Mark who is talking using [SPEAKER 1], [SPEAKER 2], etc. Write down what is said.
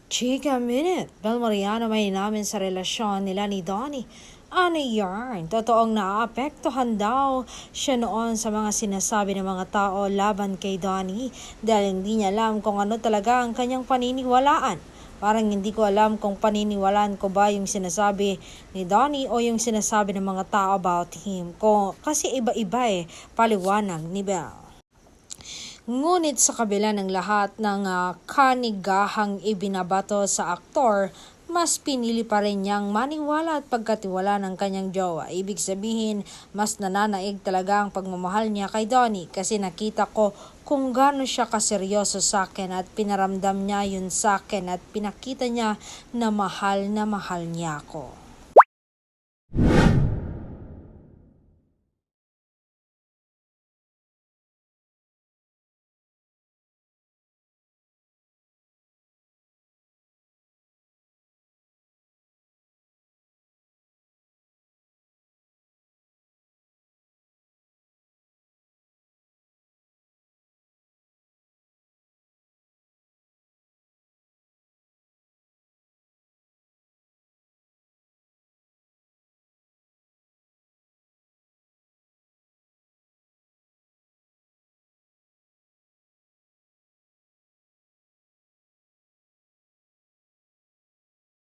[SPEAKER 1] Chika Minute, Bel Mariano may namin sa relasyon nila ni Donnie. Ano yarn? Totoong naapektuhan daw siya noon sa mga sinasabi ng mga tao laban kay Donnie dahil hindi niya alam kung ano talaga ang kanyang paniniwalaan. Parang hindi ko alam kung paniniwalaan ko ba yung sinasabi ni Donnie o yung sinasabi ng mga tao about him. Kasi iba-iba paliwanag ni Bel. Ngunit sa kabila ng lahat ng kanigahang ibinabato sa aktor, mas pinili pa rin niyang maniwala at pagkatiwala ng kanyang jowa. Ibig sabihin, mas nananaig talaga ang pagmamahal niya kay Donnie kasi nakita ko kung gaano siya kaseryoso sa akin at pinaramdam niya yun sa akin at pinakita niya na mahal niya ako.